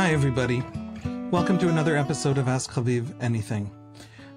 Hi everybody. Welcome to another episode of Ask Haviv Anything.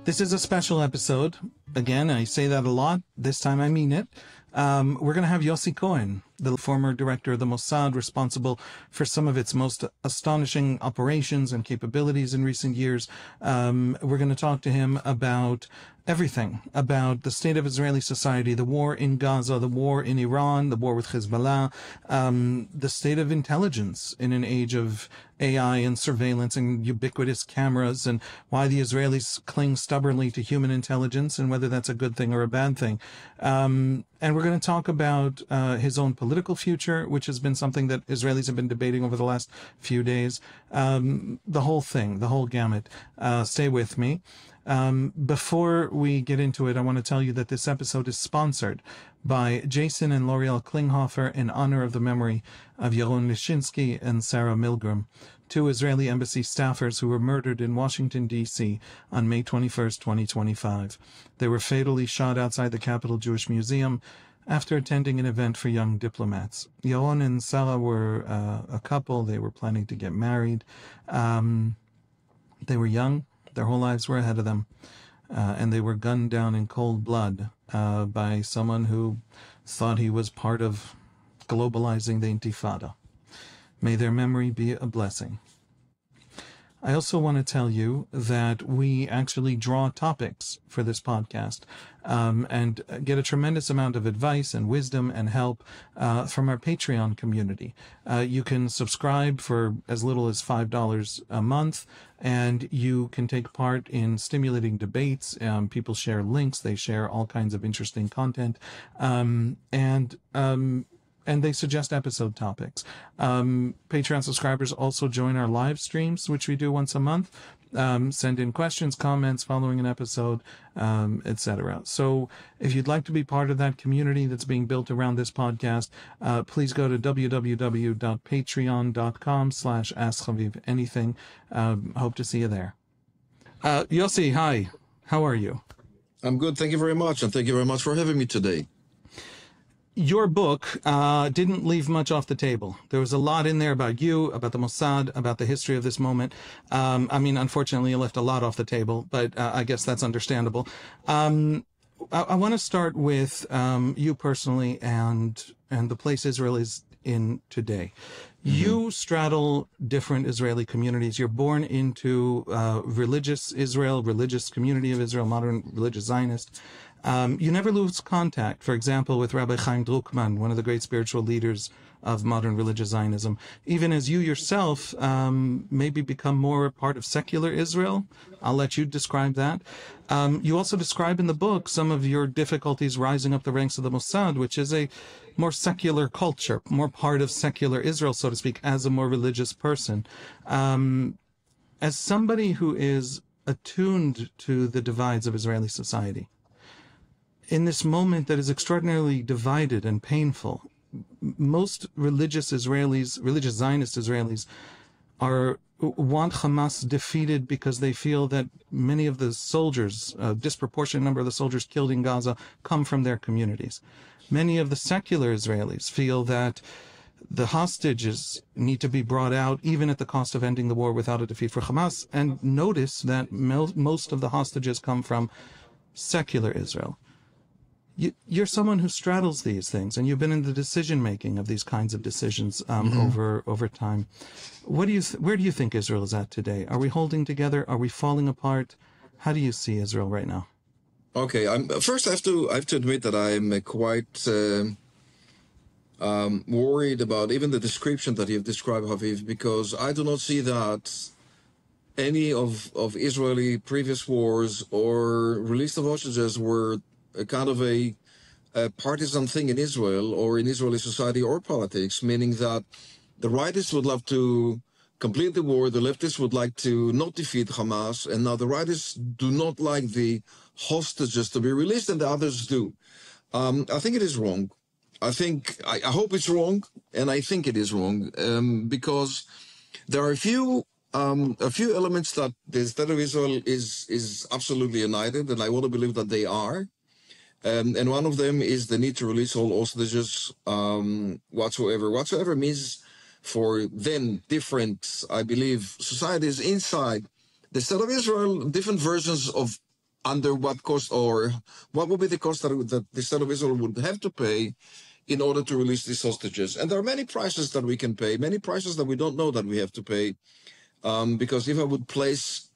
This is a special episode. Again, I say that a lot. This time I mean it. We're going to have Yossi Cohen, the former director of the Mossad, responsible for some of its most astonishing operations and capabilities in recent years. We're going to talk to him about everything, about the state of Israeli society, the war in Gaza, the war in Iran, the war with Hezbollah, the state of intelligence in an age of AI and surveillance and ubiquitous cameras, and why the Israelis cling stubbornly to human intelligence and whether that's a good thing or a bad thing. And we're going to talk about his own political future, which has been something that Israelis have been debating over the last few days. The whole thing, the whole gamut. Stay with me. Before we get into it, I want to tell you that this episode is sponsored by Jason and L'Oreal Klinghoffer in honor of the memory of Yaron Lishinsky and Sarah Milgram, two Israeli embassy staffers who were murdered in Washington, D.C. on May 21st, 2025. They were fatally shot outside the Capitol Jewish Museum after attending an event for young diplomats. Yaron and Sarah were a couple. They were planning to get married. They were young. Their whole lives were ahead of them, and they were gunned down in cold blood by someone who thought he was part of globalizing the Intifada. May their memory be a blessing. I also want to tell you that we actually draw topics for this podcast and get a tremendous amount of advice and wisdom and help from our Patreon community. You can subscribe for as little as $5 a month, and you can take part in stimulating debates. People share links. They share all kinds of interesting content. And they suggest episode topics. Patreon subscribers also join our live streams, which we do once a month. Send in questions, comments following an episode, etc. So if you'd like to be part of that community that's being built around this podcast, please go to www.patreon.com/AskHavivAnything. Hope to see you there. Yossi, hi. How are you? I'm good. Thank you very much. And thank you very much for having me today. Your book didn't leave much off the table. There was a lot in there about you, about the Mossad, about the history of this moment. I mean, unfortunately, you left a lot off the table, but I guess that's understandable. I want to start with you personally and the place Israel is in today. You straddle different Israeli communities. You're born into religious Israel, religious community of Israel, modern religious Zionist. You never lose contact, for example, with Rabbi Chaim Druckmann, one of the great spiritual leaders of modern religious Zionism, even as you yourself maybe become more a part of secular Israel. I'll let you describe that. You also describe in the book some of your difficulties rising up the ranks of the Mossad, which is a more secular culture, more part of secular Israel, so to speak, as a more religious person. As somebody who is attuned to the divides of Israeli society, in this moment that is extraordinarily divided and painful, most religious Israelis, religious Zionist Israelis, want Hamas defeated because they feel that many of the soldiers, a disproportionate number of the soldiers killed in Gaza, come from their communities. Many of the secular Israelis feel that the hostages need to be brought out, even at the cost of ending the war without a defeat for Hamas. And notice that most of the hostages come from secular Israel. You're someone who straddles these things, and you've been in the decision-making of these kinds of decisions over time. Where do you think Israel is at today? Are we holding together? Are we falling apart? How do you see Israel right now? Okay, first I have to admit that I'm quite worried about even the description that you've described, Haviv, because I do not see that any of Israeli previous wars or release of hostages were a kind of a partisan thing in Israel or in Israeli society or politics, meaning that the rightists would love to complete the war, the leftists would like to not defeat Hamas, and now the rightists do not like the hostages to be released, and the others do. I think it is wrong. I hope it's wrong, and I think it is wrong, because there are a few elements that the state of Israel is absolutely united, and I want to believe that they are. And one of them is the need to release all hostages whatsoever. Whatsoever means for then different, I believe, societies inside the state of Israel, different versions of under what cost or what would be the cost that the state of Israel would have to pay in order to release these hostages. And there are many prices that we can pay, many prices that we don't know that we have to pay. Because if I would place,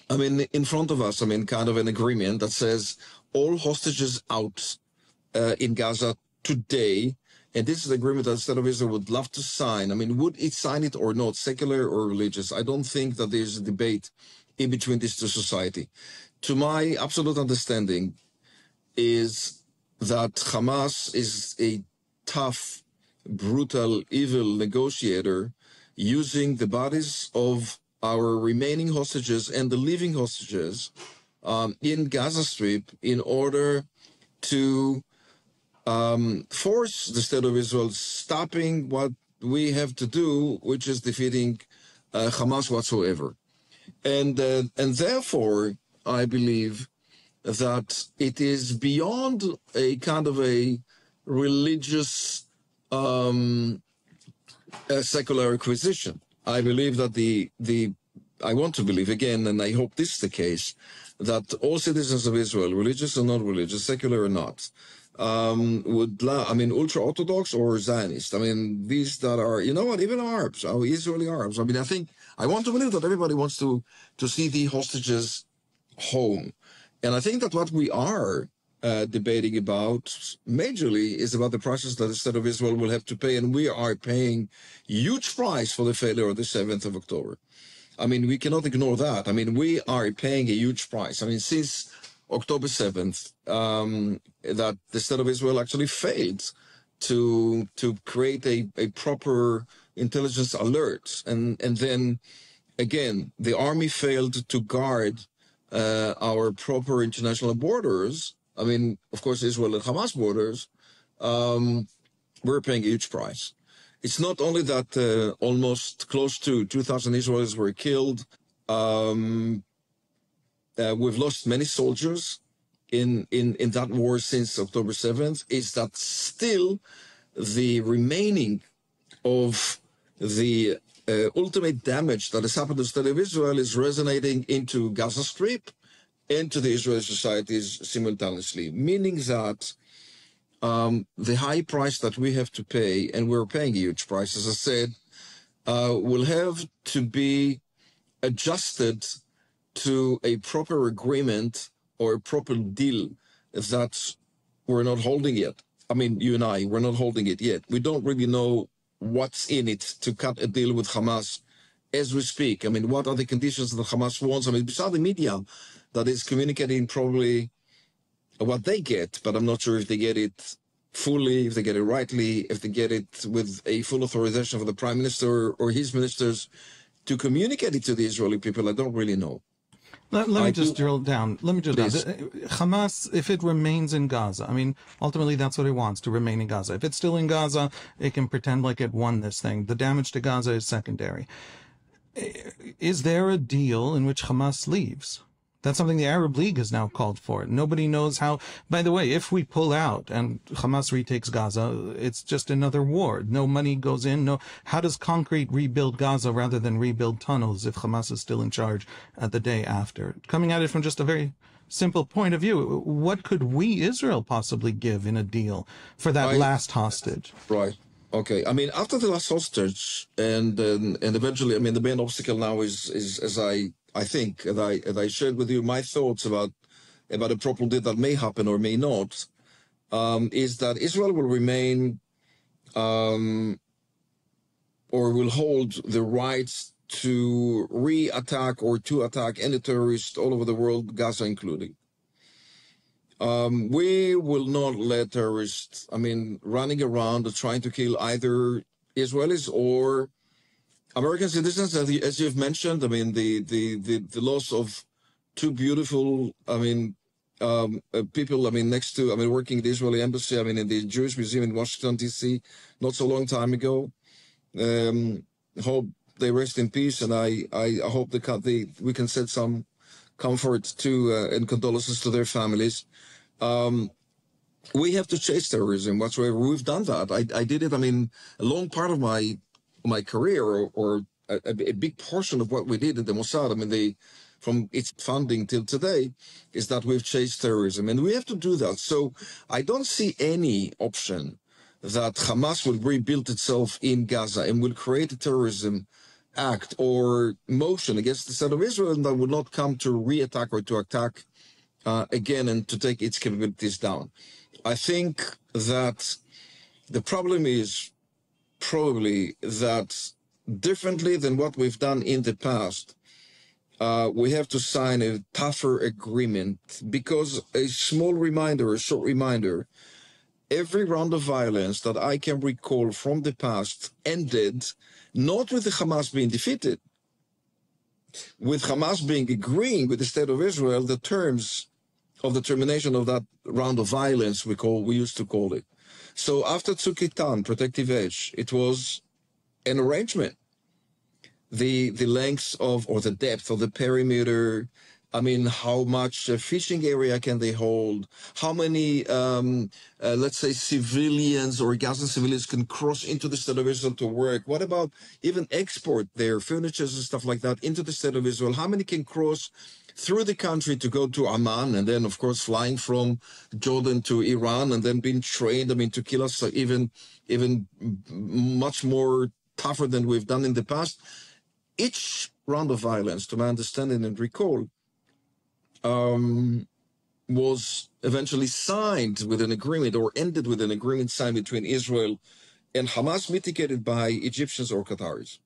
in front of us, kind of an agreement that says all hostages out in Gaza today, and this is the agreement that the state of Israel would love to sign. Would it sign it or not, secular or religious? I don't think that there's a debate in between these two societies. To my absolute understanding is that Hamas is a tough, brutal, evil negotiator using the bodies of our remaining hostages and the living hostages in Gaza Strip in order to force the state of Israel stopping what we have to do, which is defeating Hamas whatsoever. And therefore, I believe that it is beyond a kind of a religious secular acquisition. I believe that I want to believe again, and I hope this is the case, that all citizens of Israel, religious or not religious, secular or not, ultra-Orthodox or Zionist. These that are, even Arabs, Israeli Arabs. I want to believe that everybody wants to see the hostages home. And I think that what we are debating about majorly is about the prices that the state of Israel will have to pay, and we are paying huge price for the failure of the 7th of October. We cannot ignore that. We are paying a huge price. Since October 7th, that the state of Israel actually failed to create a proper intelligence alert. And then, again, the army failed to guard our proper international borders. Of course, Israel and Hamas borders, we're paying a huge price. It's not only that almost close to 2,000 Israelis were killed. We've lost many soldiers in that war since October 7th. It's that still the remaining of the ultimate damage that has happened to the state of Israel is resonating into Gaza Strip and to the Israeli societies simultaneously, meaning that the high price that we have to pay, and we're paying a huge price, as I said, will have to be adjusted to a proper agreement or a proper deal that we're not holding yet. You and I, we're not holding it yet. We don't really know what's in it to cut a deal with Hamas as we speak. What are the conditions that Hamas wants? Besides the media that is communicating probably what they get, but I'm not sure if they get it fully, if they get it rightly, if they get it with a full authorization for the prime minister or his ministers to communicate it to the Israeli people. I don't really know. Let me just drill down. Hamas, if it remains in Gaza, ultimately that's what it wants, to remain in Gaza. If it's still in Gaza, it can pretend like it won this thing. The damage to Gaza is secondary. Is there a deal in which Hamas leaves? That's something the Arab League has now called for. Nobody knows how. By the way, if we pull out and Hamas retakes Gaza, it's just another war. No money goes in. No. How does concrete rebuild Gaza rather than rebuild tunnels if Hamas is still in charge the day after? Coming at it from just a very simple point of view, what could we, Israel, possibly give in a deal for that last hostage? Right. Okay. After the last hostage, and eventually, the main obstacle now is as I think, as I shared with you my thoughts about a proper deal that may happen or may not, is that Israel will remain or will hold the rights to re-attack or to attack any terrorist all over the world, Gaza including. We will not let terrorists, running around trying to kill either Israelis or American citizens, as you've mentioned. The loss of two beautiful, people, next to, working at the Israeli embassy, in the Jewish Museum in Washington, D.C., not so long time ago. Hope they rest in peace, and I hope we can send some comfort to and condolences to their families. We have to chase terrorism whatsoever. We've done that. I did it. A long part of my my career or a big portion of what we did at the Mossad, I mean, from its founding till today, is that we've chased terrorism, and we have to do that. So I don't see any option that Hamas will rebuild itself in Gaza and will create a terrorism act or motion against the state of Israel that will not come to re-attack or to attack again and to take its capabilities down. I think that the problem is probably that differently than what we've done in the past, we have to sign a tougher agreement, because a short reminder, every round of violence that I can recall from the past ended not with the Hamas being defeated, with Hamas being agreeing with the state of Israel the terms of the termination of that round of violence we used to call it. So after Tzuk Eitan, Protective Edge, it was an arrangement. The length of, or the depth of the perimeter, I mean, how much fishing area can they hold? How many, let's say, civilians or Gazan civilians can cross into the state of Israel to work? What about even export their furniture and stuff like that into the state of Israel? How many can cross through the country to go to Amman, and then, of course, flying from Jordan to Iran, and then being trained, I mean, to kill us, so even much more tougher than we've done in the past? Each round of violence, to my understanding and recall, was eventually signed with an agreement, or ended with an agreement signed between Israel and Hamas, mitigated by Egyptians or Qataris.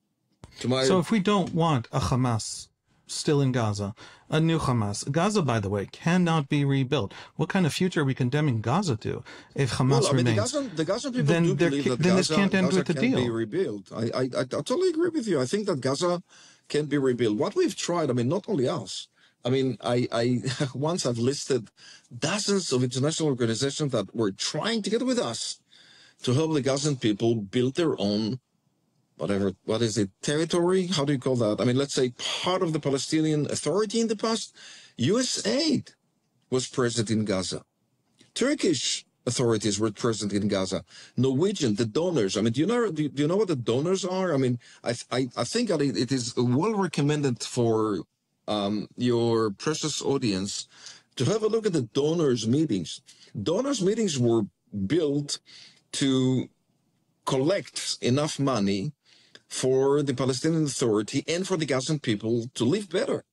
So if we don't want a Hamas still in Gaza, a new Hamas, Gaza, by the way, cannot be rebuilt. What kind of future are we condemning Gaza to if Hamas remains? The Gaza people do believe that this can't end with the deal. Be rebuilt. I totally agree with you. I think that Gaza can be rebuilt. What we've tried, I mean, not only us. I mean, I once I've listed dozens of international organizations that were trying to get with us to help the Gazan people build their own, what is it, territory? How do you call that? I mean, let's say part of the Palestinian Authority in the past. US aid was present in Gaza. Turkish authorities were present in Gaza. Norwegian, the donors. I mean, do you know what the donors are? I mean, I think that it is well recommended for your precious audience to have a look at the donors meetings. Donors meetings were built to collect enough money for the Palestinian Authority and for the Gazan people to live better.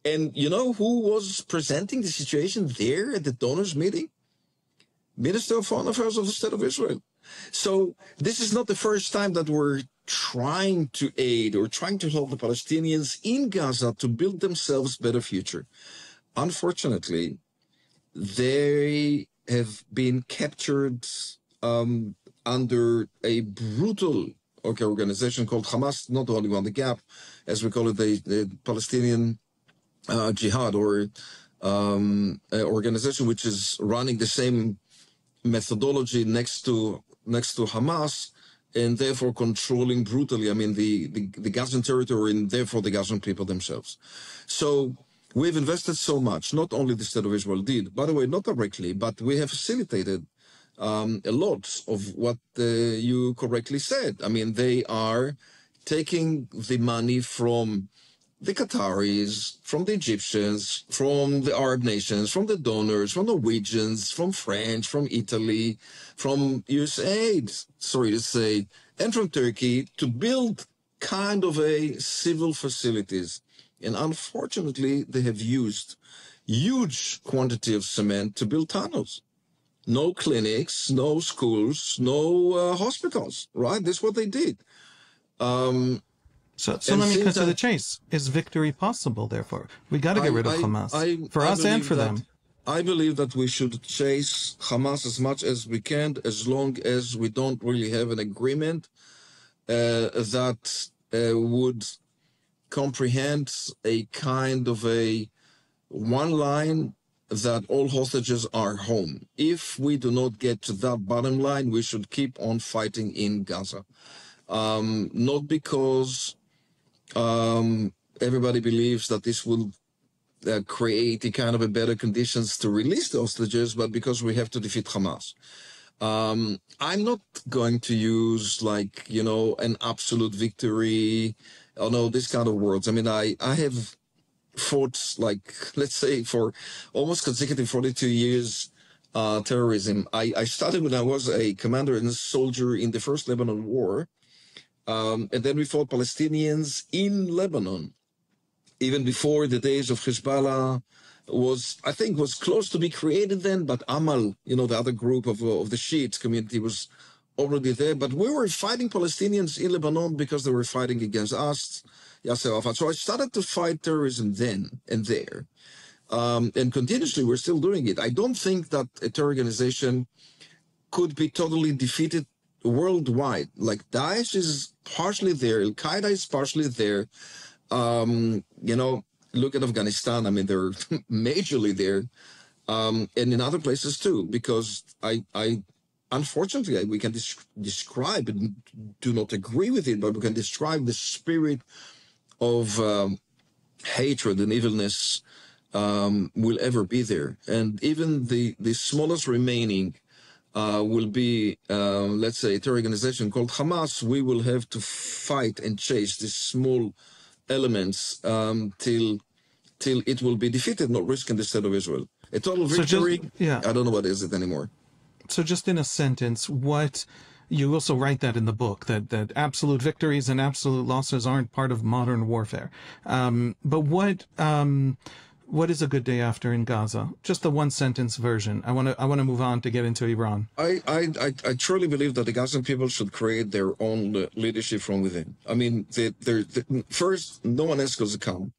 And you know who was presenting the situation there at the donors meeting? Minister of Foreign Affairs of the State of Israel. So this is not the first time that we're trying to aid or trying to help the Palestinians in Gaza to build themselves a better future. Unfortunately, they have been captured under a brutal organization called Hamas, not the only one, the GAP, as we call it, the Palestinian Jihad, or organization which is running the same methodology next to Hamas, and therefore controlling brutally, I mean, the Gazan territory, and therefore the Gazan people themselves. So we've invested so much, not only the State of Israel did, by the way, not directly, but we have facilitated a lot of what you correctly said. I mean, they are taking the money from the Qataris, from the Egyptians, from the Arab nations, from the donors, from Norwegians, from French, from Italy, from USAID, sorry to say, and from Turkey, to build kind of a civil facilities. And unfortunately, they have used huge quantity of cement to build tunnels. No clinics, no schools, no hospitals, right? That's what they did. So let me cut to the chase. Is victory possible, therefore? We got to get rid of Hamas, for us and for them. I believe that we should chase Hamas as much as we can, as long as we don't really have an agreement that would comprehend a kind of a one line that all hostages are home. If we do not get to that bottom line, we should keep on fighting in Gaza. Not because everybody believes that this will create a kind of a better conditions to release the hostages, but because we have to defeat Hamas. I'm not going to use like, an absolute victory, this kind of words. I mean, I have fought like, let's say for almost consecutive 42 years, terrorism. I started when I was a commander and a soldier in the first Lebanon war. And then we fought Palestinians in Lebanon, even before the days of Hezbollah I think was close to be created then, but Amal, the other group of the Shiite community was already there. But we were fighting Palestinians in Lebanon because they were fighting against us, Yasser Arafat. So I started to fight terrorism then and there. And continuously, we're still doing it. I don't think that a terror organization could be totally defeated worldwide. Like Daesh is partially there, Al Qaeda is partially there. Look at Afghanistan. I mean, they're majorly there, and in other places too. Because unfortunately, we can describe and do not agree with it, but we can describe the spirit of hatred and evilness will ever be there, and even the smallest remaining will be, let's say, a terror organization called Hamas. We will have to fight and chase these small elements till it will be defeated, not risking the state of Israel. A total victory, I don't know what is it anymore. So just in a sentence, you also write that in the book, that absolute victories and absolute losses aren't part of modern warfare. But what is a good day after in Gaza? Just the one sentence version. I want to move on to get into Iran. I truly believe that the Gazan people should create their own leadership from within. I mean, first, no one else going to come.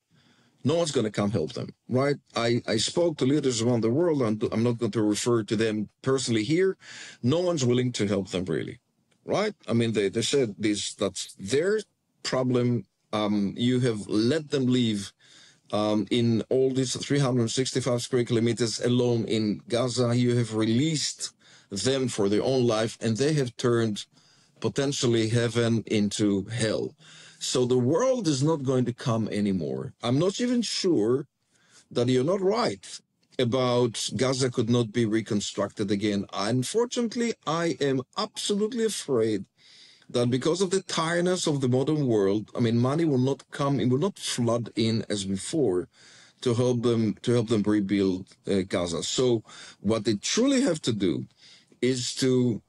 No one's going to come help them, right? I spoke to leaders around the world, and I'm not going to refer to them personally here. No one's willing to help them, really, right? I mean, they said that's their problem. You have let them live in all these 365 square kilometers alone in Gaza. You have released them for their own life, and they have turned potentially heaven into hell. So the world is not going to come anymore. I'm not even sure that you're not right about Gaza could not be reconstructed again. Unfortunately, I am absolutely afraid that because of the tiredness of the modern world, I mean, money will not come, it will not flood in as before to help them rebuild Gaza. So what they truly have to do is to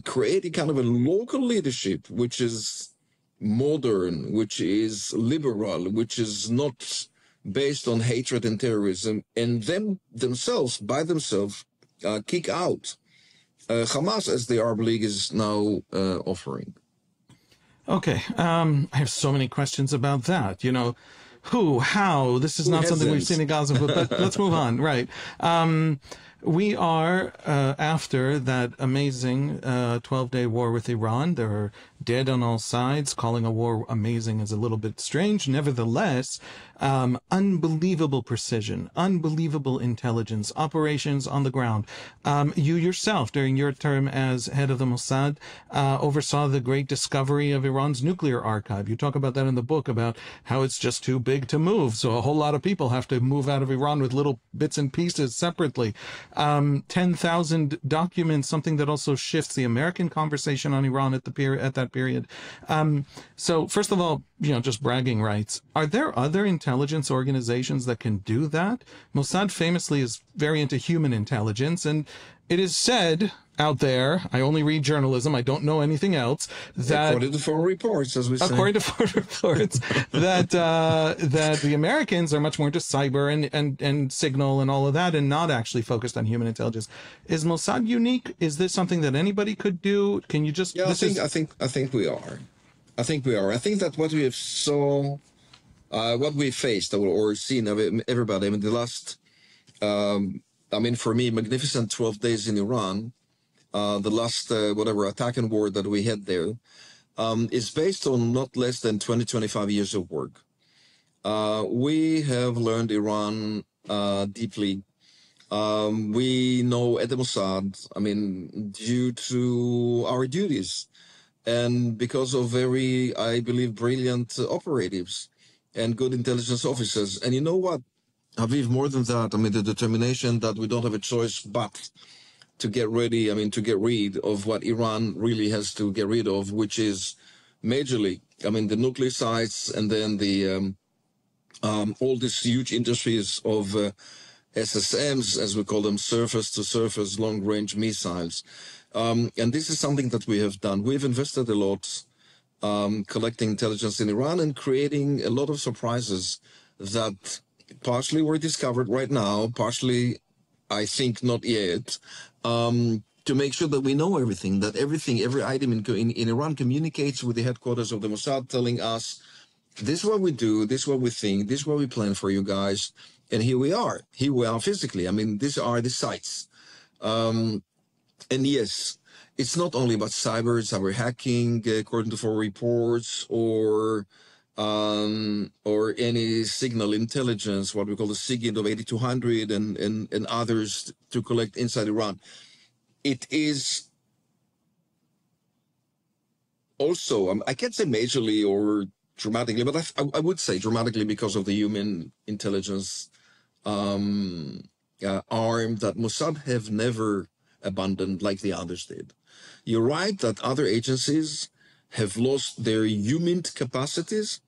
create a kind of a local leadership, which is modern, which is liberal, which is not based on hatred and terrorism, and themselves, by themselves, kick out Hamas, as the Arab League is now offering. Okay, I have so many questions about that. Who, how? This is not something we've seen in Gaza, but let's move on. Right. We are after that amazing 12-day war with Iran. There are dead on all sides. Calling a war amazing is a little bit strange. Nevertheless, unbelievable precision, unbelievable intelligence, operations on the ground. You yourself, during your term as head of the Mossad, oversaw the great discovery of Iran's nuclear archive. You talk about that in the book, about how it's just too big to move. So a whole lot of people have to move out of Iran with little bits and pieces separately. 10,000 documents, something that also shifts the American conversation on Iran at that period. So first of all, just bragging rights. Are there other intelligence organizations that can do that? Mossad famously is very into human intelligence, and it is said out there, I only read journalism, I don't know anything else, that according to foreign reports, as we say, according to foreign reports, that the Americans are much more into cyber and signal and all of that, and not actually focused on human intelligence. Is Mossad unique? Is this something that anybody could do? Can you just? Yeah, I think we are. I think we are. I think that what we have what we faced or seen of everybody. I mean, the last, for me, magnificent 12 days in Iran. The last, attack and war that we had there, is based on not less than 25 years of work. We have learned Iran deeply. We know at the Mossad, due to our duties and because of very, I believe, brilliant operatives and good intelligence officers. And you know what, Aviv, more than that, the determination that we don't have a choice but to get ready, to get rid of what Iran really has to get rid of, which is majorly, the nuclear sites, and then the all these huge industries of SSMs, as we call them, surface-to-surface long-range missiles. And this is something that we have done. We've invested a lot collecting intelligence in Iran and creating a lot of surprises that partially were discovered right now, partially, I think, not yet, to make sure that we know everything, that every item in Iran communicates with the headquarters of the Mossad, telling us, this is what we do, this is what we think, this is what we plan for you guys, and here we are physically. These are the sites. And yes, it's not only about cyber hacking, according to 4 reports, or any signal intelligence, what we call the SIGINT of 8200 and others to collect inside Iran. It is also, I can't say majorly or dramatically, but I would say dramatically because of the human intelligence arm that Mossad have never abandoned like the others did. You're right that other agencies have lost their HUMINT capacities,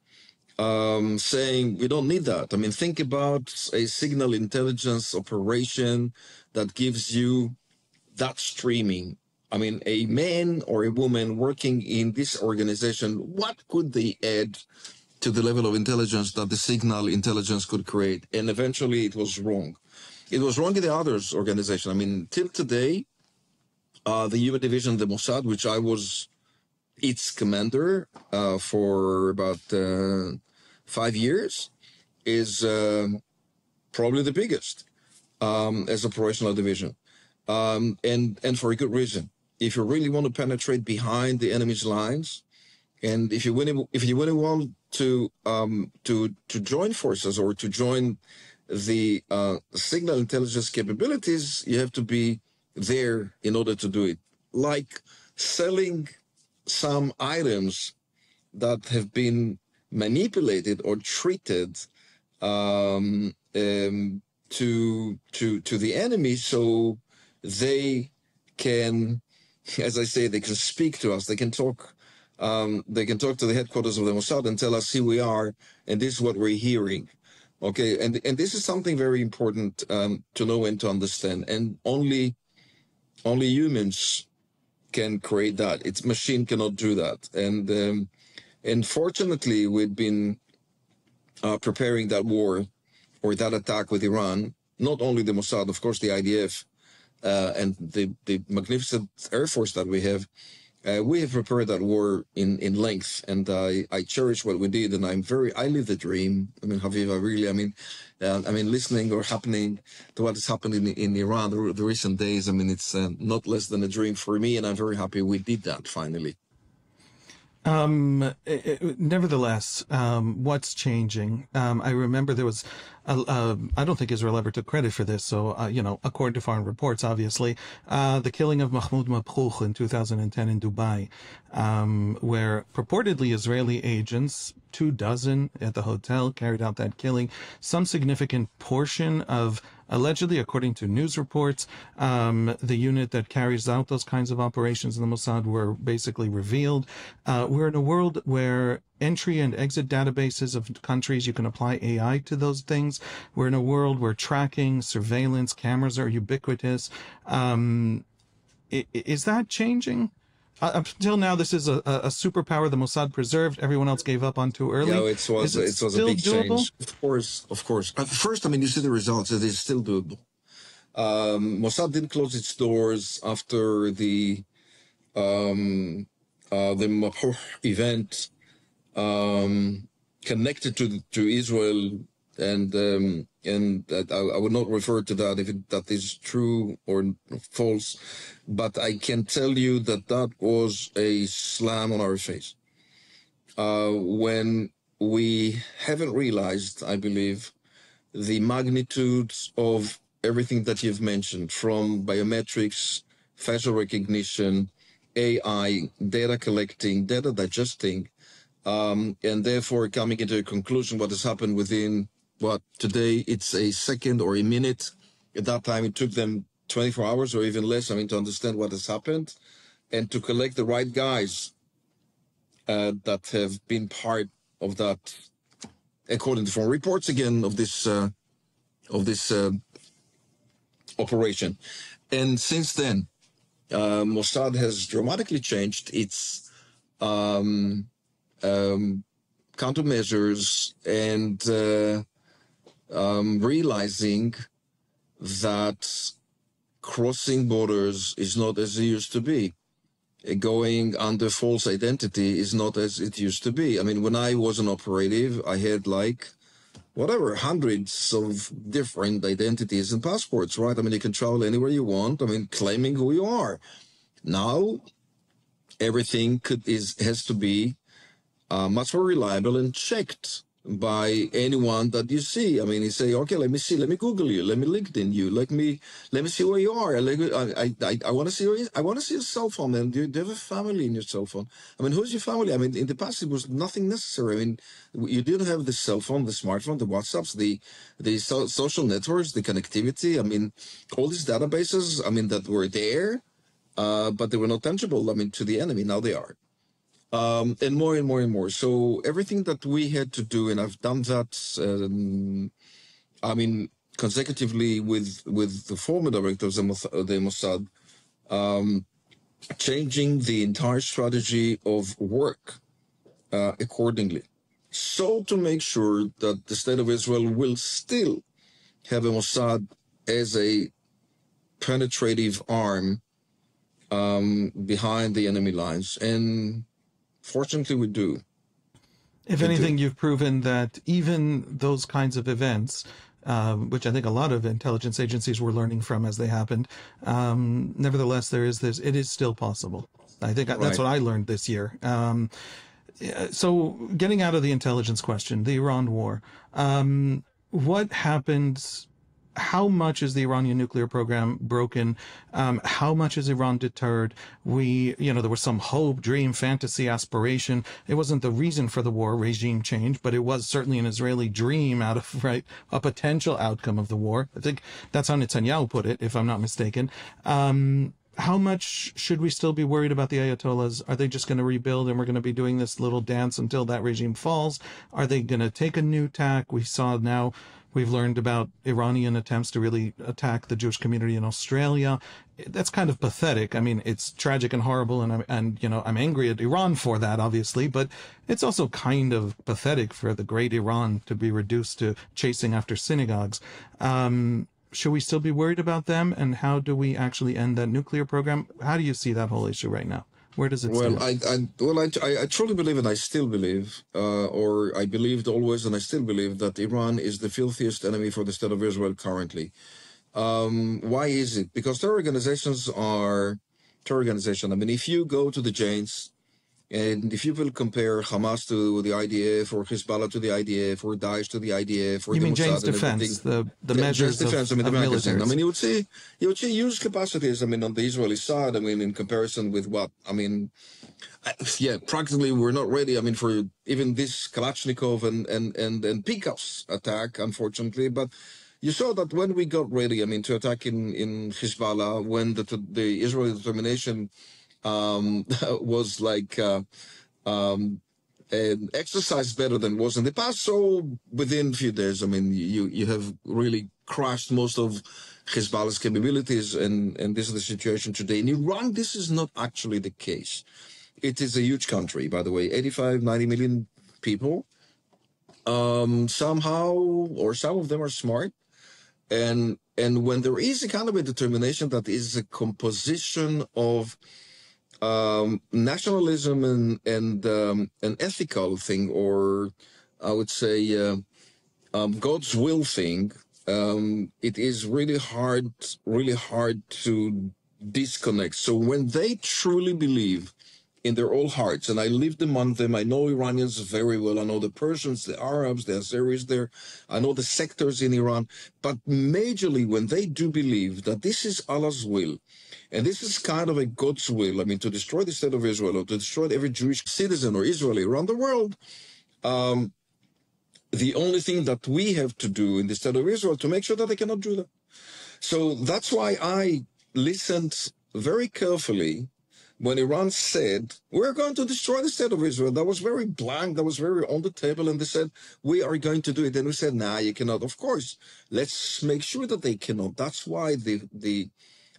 saying we don't need that. Think about a signal intelligence operation that gives you that streaming. A man or a woman working in this organization, what could they add to the level of intelligence that the signal intelligence could create? And eventually it was wrong. It was wrong in the others organization. Till today, the human division, the Mossad, which I was its commander for about 5 years, is probably the biggest as operational division, and for a good reason. If you really want to penetrate behind the enemy's lines, and if you really want to join forces or to join the signal intelligence capabilities, you have to be there in order to do it. Like selling some items that have been manipulated or treated to the enemy, so they can, as I say, they can speak to us. They can talk. They can talk to the headquarters of the Mossad and tell us, here we are, and this is what we're hearing. Okay, and this is something very important to know and to understand. And only humans can create that. Its machine cannot do that. And fortunately, we've been preparing that war or that attack with Iran. Not only the Mossad, of course, the IDF and the magnificent Air Force that we have prepared that war in length, and I cherish what we did, and I live the dream. Haviva, really, listening or happening to what is happening in Iran, the recent days, it's not less than a dream for me, and I'm very happy we did that finally. Nevertheless, what's changing? I remember there was, I don't think Israel ever took credit for this. So, according to foreign reports, obviously, the killing of Mahmoud Mabhouh in 2010 in Dubai, where purportedly Israeli agents, 24 at the hotel, carried out that killing. Some significant portion of, allegedly, according to news reports, the unit that carries out those kinds of operations in the Mossad were basically revealed. We're in a world where entry and exit databases of countries, you can apply AI to those things. We're in a world where tracking, surveillance, cameras are ubiquitous. Is that changing? Up until now, this is a superpower the Mossad preserved. Everyone else gave up on too early. Yeah, it was a big change. Of course. First, you see the results. It is still doable. Mossad didn't close its doors after the Mabhouh event connected to Israel, and I would not refer to that if that is true or false, but I can tell you that was a slam on our face. When we haven't realized, I believe, the magnitude of everything that you've mentioned, from biometrics, facial recognition, AI, data collecting, data digesting, and therefore coming into a conclusion what has happened within, today it's a second or a minute. At that time, it took them 24 hours or even less, I mean, to understand what has happened and to collect the right guys that have been part of that, according to foreign reports again, of this operation. And since then, Mossad has dramatically changed its countermeasures and realizing that crossing borders is not as it used to be. Going under false identity is not as it used to be. I mean, when I was an operative, I had hundreds of different identities and passports, right? I mean, you can travel anywhere you want. I mean, claiming who you are. Now, everything has to be much more reliable and checked by anyone that you see. I mean, you say, okay, let me see, let me Google you, let me LinkedIn you, let me see where you are. I want to see your cell phone, and do you have a family in your cell phone? I mean, who's your family? I mean, in the past it was nothing necessary. I mean, you didn't have the cell phone, the smartphone, the WhatsApps, the social networks, the connectivity. I mean, all these databases, I mean, that were there, but they were not tangible, I mean, to the enemy. Now they are. And more and more and more. So everything that we had to do, and I've done that, I mean, consecutively with the former directors of the Mossad, changing the entire strategy of work accordingly. So to make sure that the state of Israel will still have a Mossad as a penetrative arm behind the enemy lines. And fortunately, we do. If anything, you've proven that even those kinds of events, which I think a lot of intelligence agencies were learning from as they happened, nevertheless, it is still possible. I think that's what I learned this year. So getting out of the intelligence question, the Iran war, what happened? How much is the Iranian nuclear program broken? How much is Iran deterred? There was some hope, dream, fantasy, aspiration. It wasn't the reason for the war, regime change, but it was certainly an Israeli dream out of, a potential outcome of the war. I think that's how Netanyahu put it, if I'm not mistaken. How much should we still be worried about the ayatollahs? Are they just going to rebuild and we're going to be doing this little dance until that regime falls? Are they going to take a new tack? We've learned about Iranian attempts to really attack the Jewish community in Australia. That's kind of pathetic. I mean, it's tragic and horrible, and I'm angry at Iran for that, obviously, but it's also kind of pathetic for the great Iran to be reduced to chasing after synagogues. Should we still be worried about them? And how do we actually end that nuclear program? How do you see that whole issue right now? Where does it stand? I truly believe, and I still believe, or I believed always, and I still believe that Iran is the filthiest enemy for the state of Israel currently. Why is it? Because terror organizations are terror organizations. I mean, if you go to the Jains, and if you will compare Hamas to the IDF, or Hezbollah to the IDF, or Daesh to the IDF, or you the mean Mossad Jane's defense, the measures defense, of militaries. I mean, you would see huge capacities. I mean, on the Israeli side. I mean, in comparison with what? I mean, practically we're not ready. I mean, for even this Kalashnikov and pickups attack, unfortunately. But you saw that when we got ready, I mean, to attack in Hezbollah, when the Israeli determination was like an exercise better than was in the past. So within a few days, I mean, you have really crashed most of Hezbollah's capabilities, and this is the situation today. In Iran, this is not actually the case. It is a huge country, by the way, 85, 90 million people. Somehow, or some of them are smart. And when there is a kind of a determination that is a composition of nationalism and an ethical thing, or I would say God's will thing, it is really hard to disconnect. So when they truly believe in their whole hearts, and I lived among them, I know Iranians very well, I know the Persians, the Arabs, the Azeris there, I know the sectors in Iran, but majorly when they do believe that this is Allah's will, and this is kind of a God's will, I mean, to destroy the state of Israel, or to destroy every Jewish citizen or Israeli around the world, the only thing that we have to do in the state of Israel to make sure that they cannot do that. So that's why I listened very carefully when Iran said, we're going to destroy the state of Israel. That was very blank, that was very on the table, and they said, we are going to do it. And we said, nah, you cannot. Of course, let's make sure that they cannot. That's why the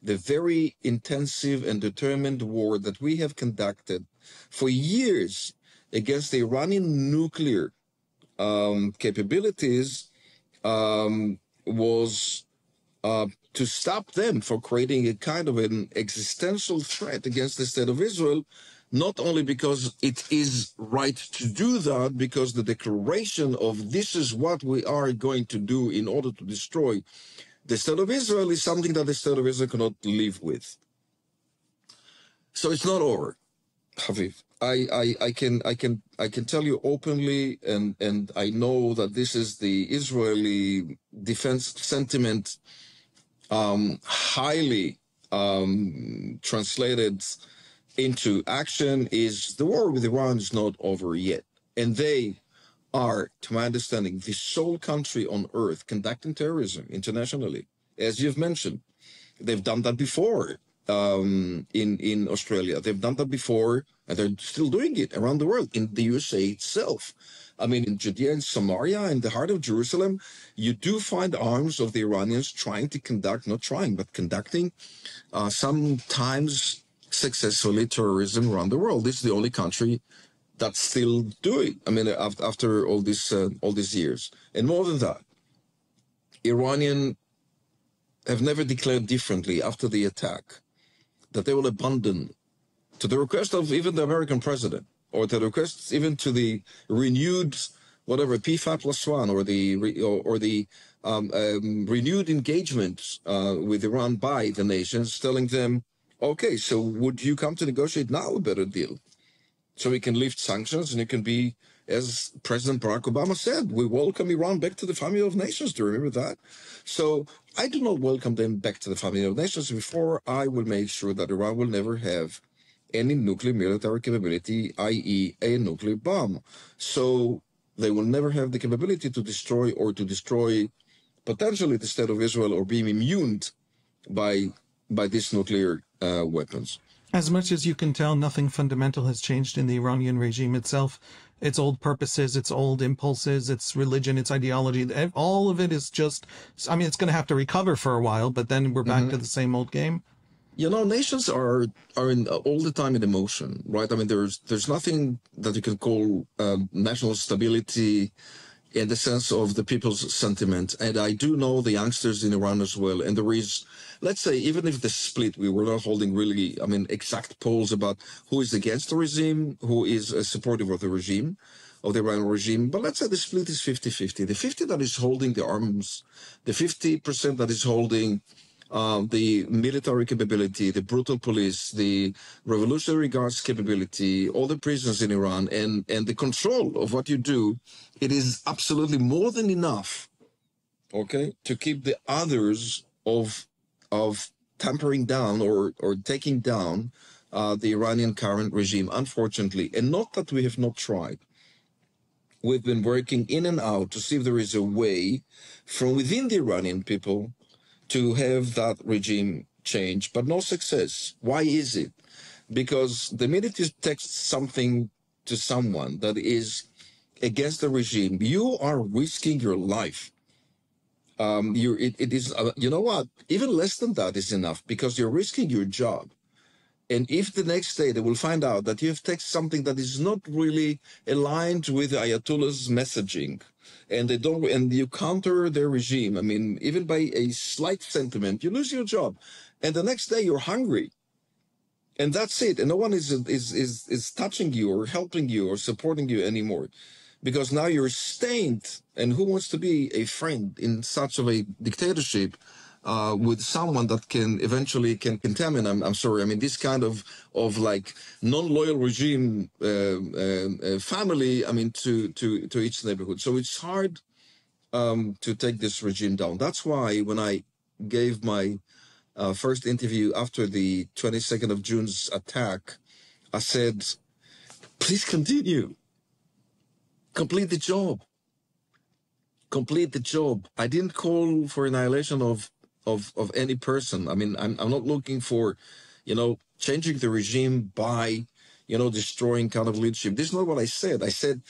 very intensive and determined war that we have conducted for years against the Iranian nuclear capabilities was to stop them from creating a kind of an existential threat against the state of Israel, not only because it is right to do that, because the declaration of this is what we are going to do in order to destroy the state of Israel is something that the state of Israel cannot live with. So it's not over, Haviv. I can tell you openly, and I know that this is the Israeli defense sentiment highly translated into action, is the war with Iran is not over yet. And they are, to my understanding, the sole country on earth conducting terrorism internationally. As you've mentioned, they've done that before in Australia. They've done that before, and they're still doing it around the world, in the USA itself. I mean, in Judea and Samaria, in the heart of Jerusalem, you do find arms of the Iranians trying to conduct, not trying, but conducting sometimes successfully terrorism around the world. This is the only country that's still doing. I mean, after all these years, and more than that, Iranian have never declared differently after the attack that they will abandon, to the request of even the American president, or to the request even to the renewed whatever P5+1, or the renewed engagement with Iran by the nations, telling them, okay, so would you come to negotiate now a better deal, so we can lift sanctions and it can be, as President Barack Obama said, we welcome Iran back to the family of nations. Do you remember that? So I do not welcome them back to the family of nations before I will make sure that Iran will never have any nuclear military capability, i.e. a nuclear bomb. So they will never have the capability to destroy potentially the state of Israel, or being immune by these nuclear weapons. As much as you can tell, nothing fundamental has changed in the Iranian regime itself. Its old purposes, its old impulses, its religion, its ideology, all of it is just, I mean, it's going to have to recover for a while, but then we're back to the same old game. You know, nations are all the time in emotion, right? I mean, there's nothing that you can call national stability in the sense of the people's sentiment. And I do know the youngsters in Iran as well. And there is, let's say, even if the split, we were not holding really, I mean, exact polls about who is against the regime, who is supportive of the regime, of the Iranian regime. But let's say the split is 50-50. The 50 that is holding the arms, the 50% that is holding the military capability, the brutal police, the Revolutionary Guards capability, all the prisons in Iran, and the control of what you do, it is absolutely more than enough, okay, to keep the others of tampering down or taking down the Iranian current regime, unfortunately. And not that we have not tried. We've been working in and out to see if there is a way from within the Iranian people to have that regime change, but no success. Why is it? Because the minute you text something to someone that is against the regime, you are risking your life. It is, you know what? Even less than that is enough, because you're risking your job. And if the next day they will find out that you have texted something that is not really aligned with the ayatollahs' messaging, and you counter their regime, I mean, even by a slight sentiment, you lose your job. And the next day you're hungry. And that's it. And no one is touching you or helping you or supporting you anymore, because now you're stained. And who wants to be a friend in such of a dictatorship with someone that can eventually contaminate? I'm sorry. I mean, this kind of like non-loyal regime family, I mean, to each neighborhood. So it's hard to take this regime down. That's why when I gave my first interview after the 22nd of June's attack, I said, please continue. Complete the job. Complete the job. I didn't call for annihilation of of any person. I mean, I'm not looking for, changing the regime by, destroying kind of leadership. This is not what I said. I said,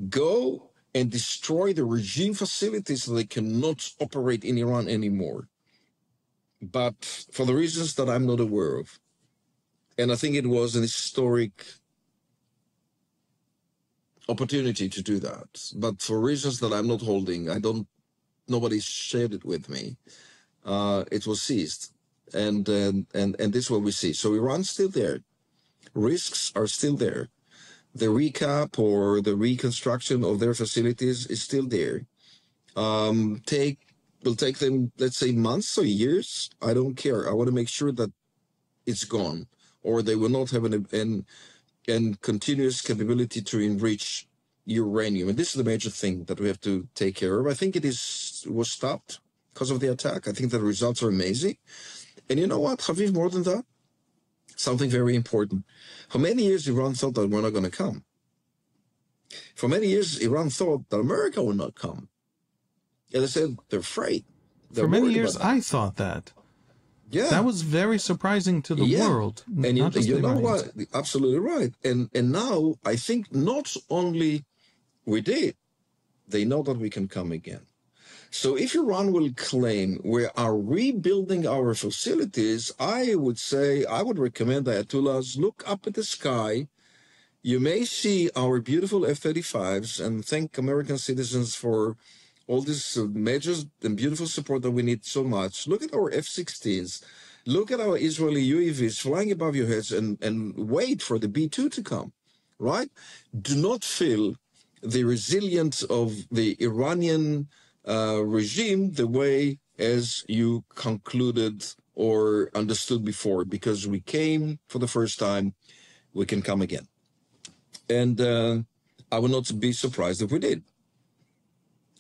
go and destroy the regime facilities so they cannot operate in Iran anymore. But for the reasons that I'm not aware of. And I think it was an historic opportunity to do that. But for reasons that I'm not holding, nobody shared it with me. It was seized. And this is what we see. So Iran's still there. Risks are still there. The recap or the reconstruction of their facilities is still there. Will take them, let's say, months or years. I don't care. I want to make sure that it's gone, or they will not have an continuous capability to enrich uranium. And this is the major thing that we have to take care of. I think it was stopped because of the attack. I think the results are amazing. And you know what, Haviv, more than that, something very important. For many years, Iran thought that we're not going to come. For many years, Iran thought that America would not come. And they said they're afraid. For many years, I thought that. Yeah. That was very surprising to the world. And you know what? Absolutely right. And now I think not only we did, they know that we can come again. So if Iran will claim we are rebuilding our facilities, I would recommend the ayatollahs look up at the sky. You may see our beautiful F-35s and thank American citizens for all these measures and beautiful support that we need so much. Look at our F-16s. Look at our Israeli UAVs flying above your heads and wait for the B-2 to come, right? Do not feel the resilience of the Iranian regime the way as you concluded or understood before, because we came for the first time, we can come again. And I would not be surprised if we did.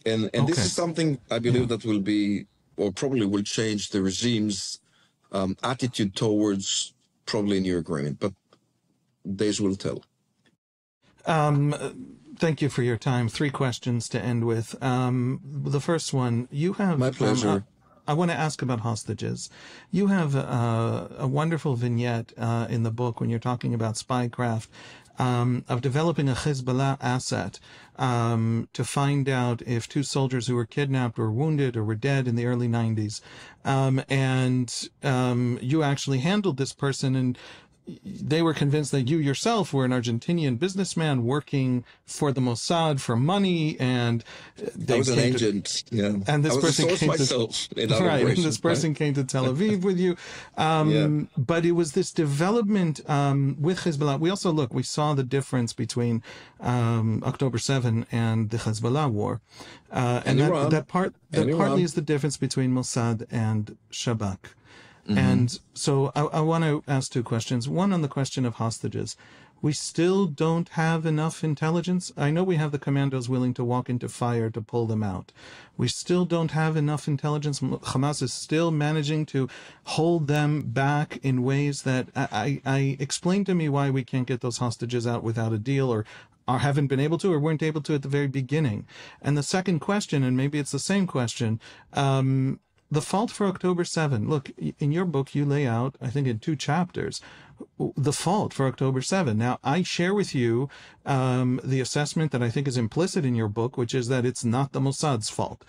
And this is something I believe that will be, or probably will change the regime's attitude towards probably a new agreement, but days will tell. Thank you for your time. 3 questions to end with. The first one, you have... My pleasure. I want to ask about hostages. You have a wonderful vignette in the book when you're talking about spycraft, of developing a Hezbollah asset to find out if 2 soldiers who were kidnapped or wounded or were dead in the early 90s. You actually handled this person, and they were convinced that you yourself were an Argentinian businessman working for the Mossad for money, and I was an agent. Yeah, and this person came this person came to Tel Aviv with you. But it was this development with Hezbollah. We saw the difference between October 7 and the Hezbollah war, and that partly is the difference between Mossad and Shabak. Mm-hmm. And so I want to ask 2 questions. One on the question of hostages. We still don't have enough intelligence. I know we have the commandos willing to walk into fire to pull them out. We still don't have enough intelligence. Hamas is still managing to hold them back in ways that I explain to me why we can't get those hostages out without a deal, or haven't been able to, or weren't able to at the very beginning. And the second question, and maybe it's the same question, the fault for October 7. Look, in your book, you lay out, I think in 2 chapters, the fault for October 7. Now, I share with you the assessment that I think is implicit in your book, which is that it's not the Mossad's fault.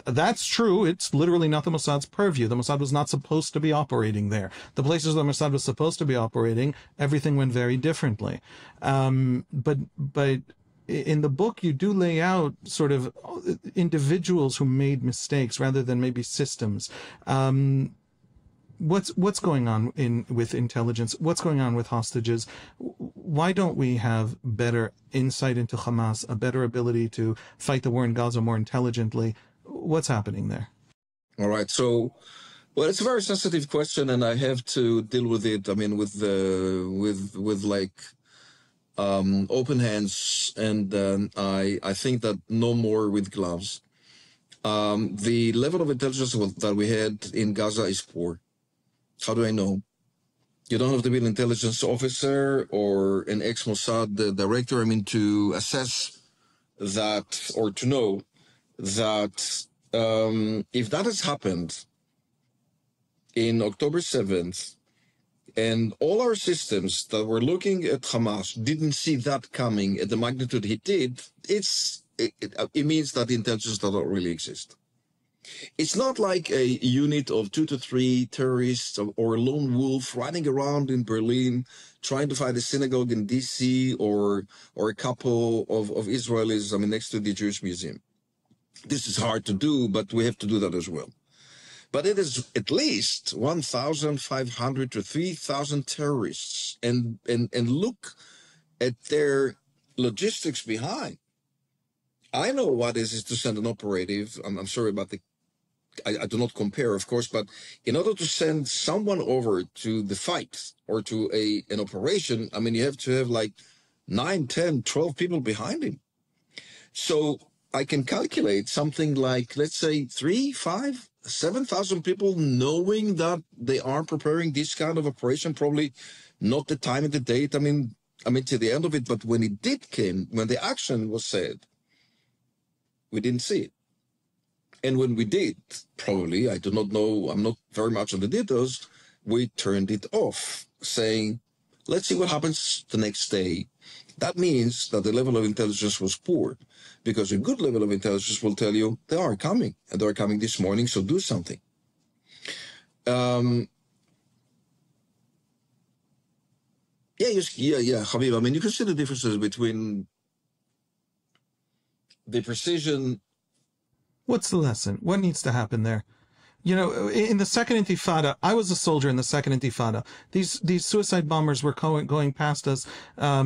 That's true. It's literally not the Mossad's purview. The Mossad was not supposed to be operating there. The places the Mossad was supposed to be operating, everything went very differently. But in the book, you do lay out sort of individuals who made mistakes rather than maybe systems. What's going on with intelligence? What's going on with hostages? Why don't we have better insight into Hamas, a better ability to fight the war in Gaza more intelligently? What's happening there? All right. So, well, it's a very sensitive question, and I have to deal with it. I mean, with open hands, and I think that no more with gloves. The level of intelligence that we had in Gaza is poor. How do I know? You don't have to be an intelligence officer or an ex-Mossad director, to assess that, or to know that if that has happened, in October 7th, and all our systems that were looking at Hamas didn't see that coming at the magnitude he did, it means that intelligence does not really exist. It's not like a unit of 2 to 3 terrorists or a lone wolf running around in Berlin trying to find a synagogue in D.C. or a couple of Israelis, next to the Jewish Museum. This is hard to do, but we have to do that as well. But it is at least 1,500 to 3,000 terrorists, and look at their logistics behind. I know what it is to send an operative. I'm sorry about I do not compare, of course, but in order to send someone over to the fight or to an operation, you have to have like 9, 10, 12 people behind him. So I can calculate something like, let's say, 3, 5, 7,000 people knowing that they are preparing this kind of operation, probably not the time and the date, to the end of it, but when it did came, when the action was said, we didn't see it. And when we did, probably, I do not know, I'm not very much on the details, we turned it off, saying, let's see what happens the next day. That means that the level of intelligence was poor, because a good level of intelligence will tell you they are coming, and they are coming this morning, so do something. Yeah, Habib, you can see the differences between the precision. What's the lesson? What needs to happen there? In the Second Intifada, I was a soldier in the Second Intifada. These suicide bombers were going past us.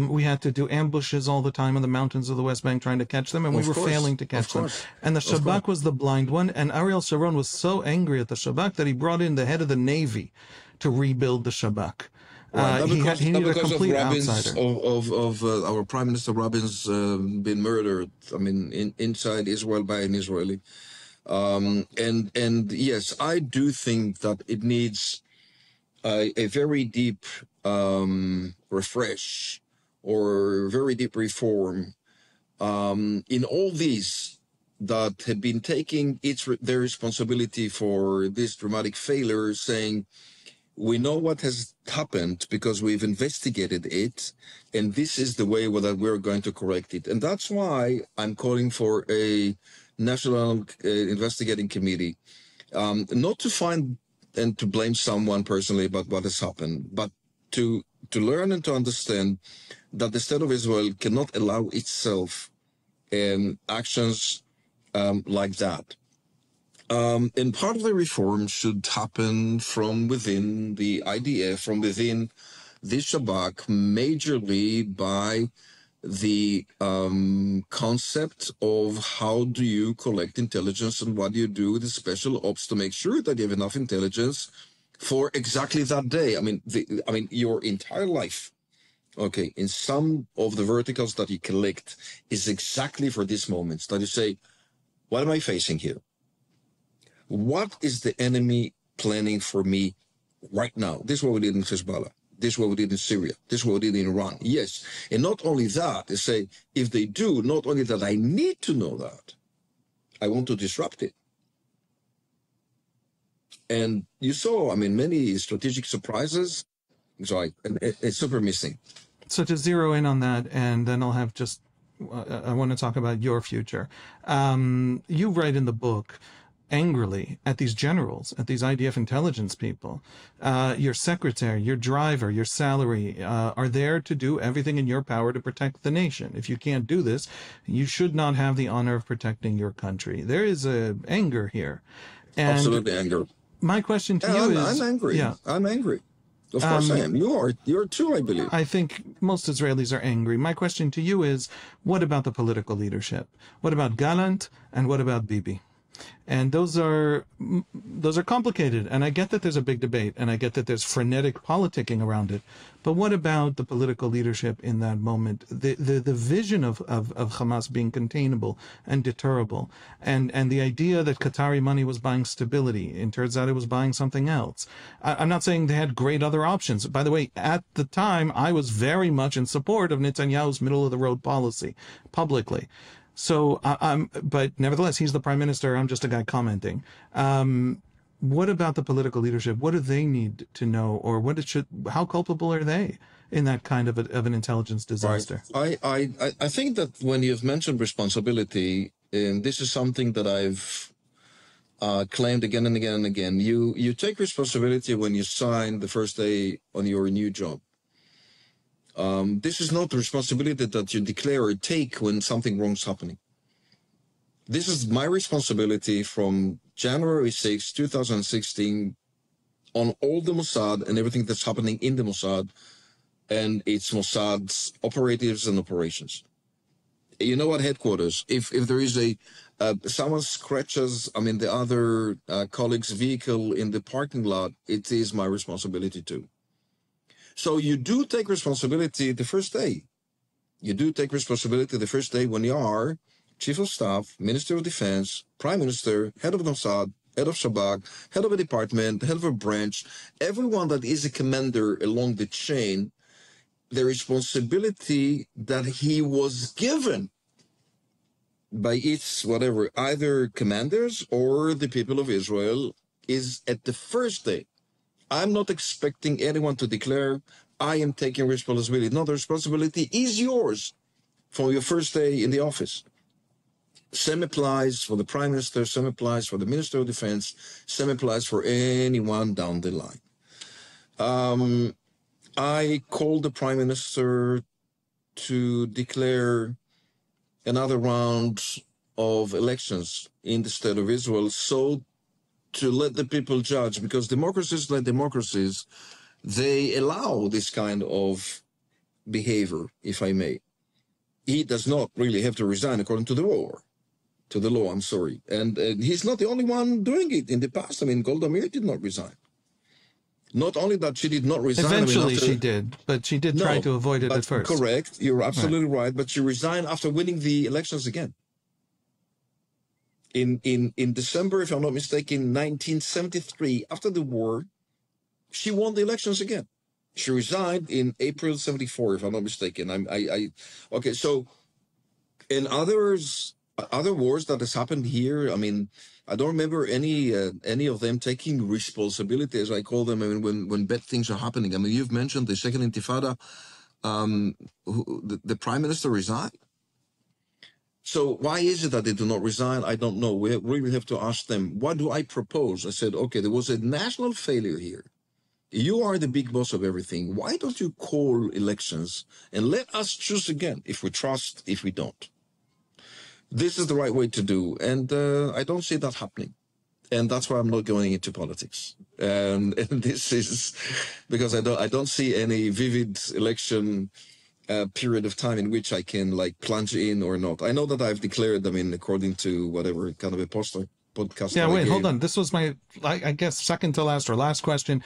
We had to do ambushes all the time in the mountains of the West Bank trying to catch them, and we were failing to catch them. And the Shabak was the blind one, and Ariel Sharon was so angry at the Shabak that he brought in the head of the Navy to rebuild the Shabak. He needed a complete outsider. Of our Prime Minister Rabin's been murdered, inside Israel by an Israeli. And yes, I do think that it needs a very deep refresh or very deep reform in all these that have been taking their responsibility for this dramatic failure, saying, we know what has happened because we've investigated it, and this is the way that we're going to correct it. And that's why I'm calling for a National Investigating Committee, not to find and to blame someone personally about what has happened, but to learn and to understand that the State of Israel cannot allow itself actions like that. And part of the reform should happen from within the IDF, from within the Shabak, majorly by the concept of how do you collect intelligence and what do you do with the special ops to make sure that you have enough intelligence for exactly that day. Your entire life, okay, in some of the verticals that you collect is exactly for these moments that you say, what am I facing here? What is the enemy planning for me right now? This is what we did in Hezbollah. This is what we did in Syria. This is what we did in Iran. Yes. And not only that, they say, if they do, not only that I need to know that, I want to disrupt it. And you saw, many strategic surprises. So it's super missing. So to zero in on that, and then I'll have I want to talk about your future. You write in the book, angrily at these generals, at these IDF intelligence people. Your secretary, your driver, your salary are there to do everything in your power to protect the nation. If you can't do this, you should not have the honor of protecting your country. There is anger here. And absolutely anger. My question to you is... I'm angry. Yeah. I'm angry. Of course I am. You're too, I believe. I think most Israelis are angry. My question to you is, what about the political leadership? What about Gallant and what about Bibi? And those are complicated, and I get that there's a big debate, and I get that there's frenetic politicking around it. But what about the political leadership in that moment? The vision of Hamas being containable and deterrable, and the idea that Qatari money was buying stability, and turns out it was buying something else. I'm not saying they had great other options. By the way, at the time, I was very much in support of Netanyahu's middle-of-the-road policy, publicly. So, but nevertheless, he's the prime minister. I'm just a guy commenting. what about the political leadership? What do they need to know, or how culpable are they in that kind of an intelligence disaster? Right. I think that when you've mentioned responsibility, and this is something that I've claimed again and again and again, you take responsibility when you sign the first day on your new job. This is not the responsibility that you declare or take when something wrong's happening. This is my responsibility from January 6, 2016, on all the Mossad and everything that's happening in the Mossad and its Mossad's operatives and operations. You know what, headquarters, if there is someone scratches, the other colleague's vehicle in the parking lot, it is my responsibility too. So you do take responsibility the first day. You do take responsibility the first day when you are Chief of Staff, Minister of Defense, Prime Minister, Head of Mossad, Head of Shabak, Head of a department, Head of a branch, everyone that is a commander along the chain, the responsibility that he was given by its either commanders or the people of Israel is at the first day. I'm not expecting anyone to declare, I am taking responsibility. No, the responsibility is yours from your first day in the office. Same applies for the Prime Minister, same applies for the Minister of Defense, same applies for anyone down the line. I called the Prime Minister to declare another round of elections in the state of Israel, so to let the people judge, because democracies like democracies, they allow this kind of behavior, if I may. He does not really have to resign according to the law. And he's not the only one doing it in the past. Golda Meir did not resign. Not only that she did not resign. Eventually she did, but she did try to avoid it at first. Correct. You're absolutely right. But she resigned after winning the elections again. In December, if I'm not mistaken, 1973, after the war, she won the elections again. She resigned in April 74, if I'm not mistaken. Okay, so in other wars that has happened here, I don't remember any of them taking responsibility, as I call them, when bad things are happening. You've mentioned the Second Intifada. The Prime Minister resigned. So why is it that they do not resign? I don't know. We really have to ask them, what do I propose? I said, okay, there was a national failure here. You are the big boss of everything. Why don't you call elections and let us choose again, if we trust, if we don't? This is the right way to do, and I don't see that happening. And that's why I'm not going into politics. And this is because I don't see any vivid election period of time in which I can plunge in or not. I know that I've declared, according to whatever kind of a podcast. Yeah, wait, hold on. This was my, I guess, second to last or last question.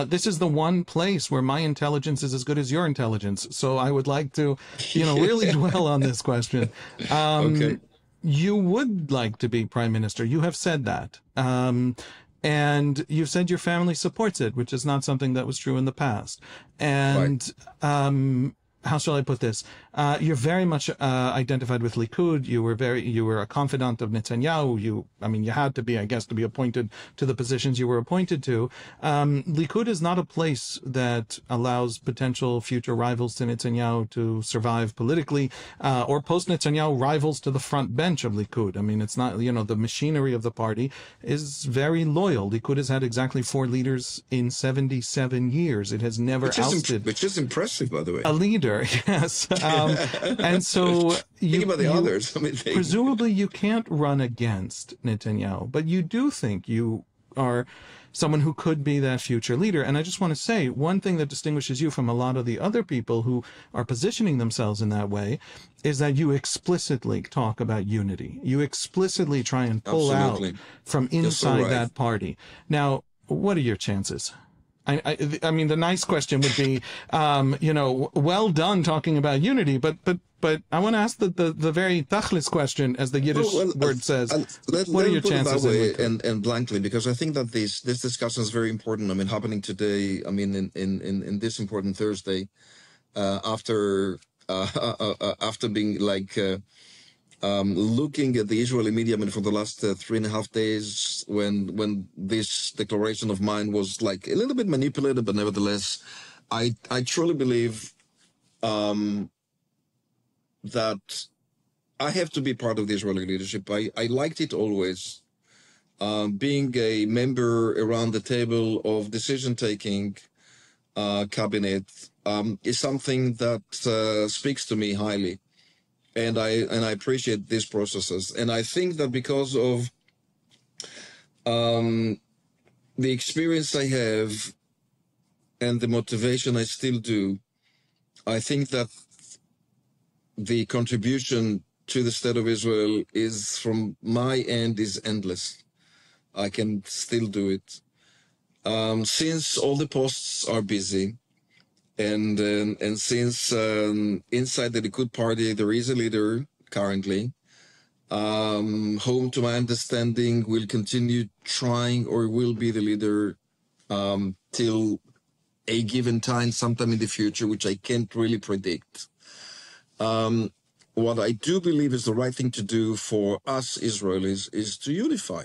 This is the one place where my intelligence is as good as your intelligence. So I would like to, really dwell on this question. Okay. You would like to be prime minister. You have said that. And you've said your family supports it, which is not something that was true in the past. And, right. How shall I put this? You're very much identified with Likud. You were a confidant of Netanyahu. You had to be, I guess, to be appointed to the positions you were appointed to. Likud is not a place that allows potential future rivals to Netanyahu to survive politically, or post-Netanyahu rivals to the front bench of Likud. It's not, the machinery of the party is very loyal. Likud has had exactly 4 leaders in 77 years. It has never ousted. Which is impressive, by the way. A leader. Yes. And so think about the others. Presumably you can't run against Netanyahu, but you do think you are someone who could be that future leader. And I just want to say one thing that distinguishes you from a lot of the other people who are positioning themselves in that way is that you explicitly talk about unity. You explicitly try and pull out from inside that party. Now, what are your chances? The nice question would be, well done talking about unity, but I want to ask the very tachlis question, as the Yiddish word says. What are your chances? That way and blankly, because I think that this discussion is very important. Happening today. In this important Thursday, after being looking at the Israeli media, for the last 3.5 days, when this declaration of mine was like a little bit manipulated, but nevertheless, I truly believe that I have to be part of the Israeli leadership. I liked it always. Being a member around the table of decision-taking cabinet is something that speaks to me highly, and I appreciate these processes. And I think that because of the experience I have and the motivation I still do, I think that the contribution to the state of Israel is, from my end, is endless. I can still do it. Since all the posts are busy, and since inside the Likud party there is a leader currently, whom, to my understanding, will continue trying or will be the leader till a given time, sometime in the future, which I can't really predict. What I do believe is the right thing to do for us Israelis is to unify.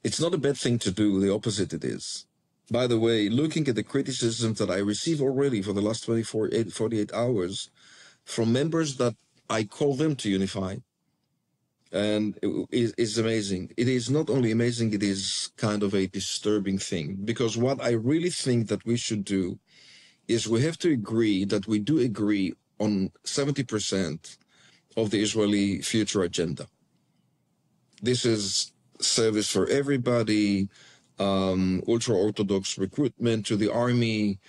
It's not a bad thing to do, the opposite it is. By the way, looking at the criticisms that I receive already for the last 48 hours from members that I call them to unify, and it's amazing. It is not only amazing, it is kind of a disturbing thing, because what I really think that we should do is we have to agree that we do agree on 70% of the Israeli future agenda. This is service for everybody, ultra-Orthodox recruitment to the army,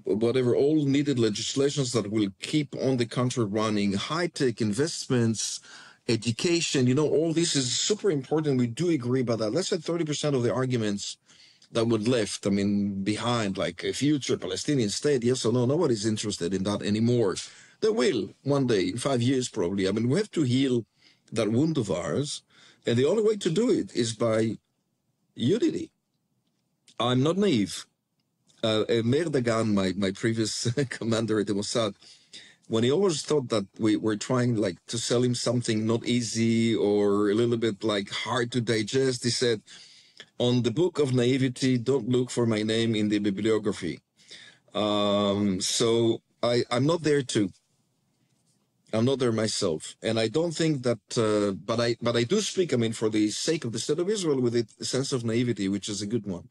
whatever, all needed legislations that will keep on the country running, high-tech investments, education, all this is super important. We do agree about that. Let's say 30% of the arguments that would left, behind, like a future Palestinian state, yes or no, nobody's interested in that anymore. They will one day, in 5 years probably. We have to heal that wound of ours, and the only way to do it is by unity. I'm not naive. Meir Dagan, my previous commander at the Mossad, when he always thought that we were trying to sell him something not easy or a little bit hard to digest, he said, on the book of naivety, don't look for my name in the bibliography. So I'm not there too. I'm not there myself, and I don't think that. But I do speak. For the sake of the state of Israel, with a sense of naivety, which is a good one.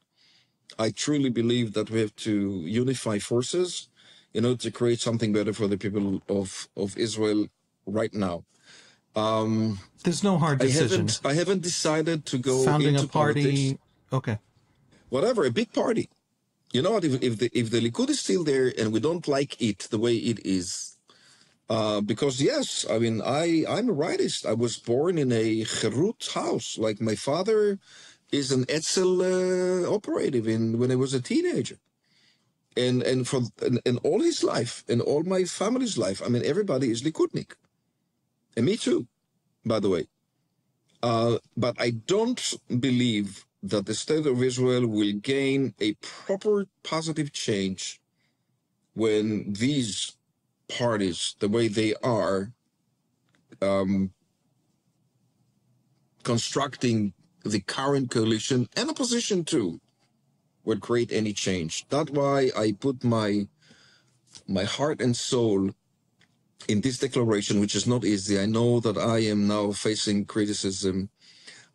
I truly believe that we have to unify forces in order to create something better for the people of Israel right now. There's no hard decision. I haven't decided to go founding into a party. Politics. Okay. Whatever, a big party. You know what? If the Likud is still there and we don't like it the way it is. Because yes, I'm a rightist. I was born in a Cherut house. Like my father is an Etzel operative when I was a teenager, and all his life and all my family's life. Everybody is Likudnik, and me too, by the way. But I don't believe that the state of Israel will gain a proper positive change when these parties, the way they are constructing the current coalition and opposition too, would create any change. That's why I put my heart and soul in this declaration, which is not easy. I know that I am now facing criticism.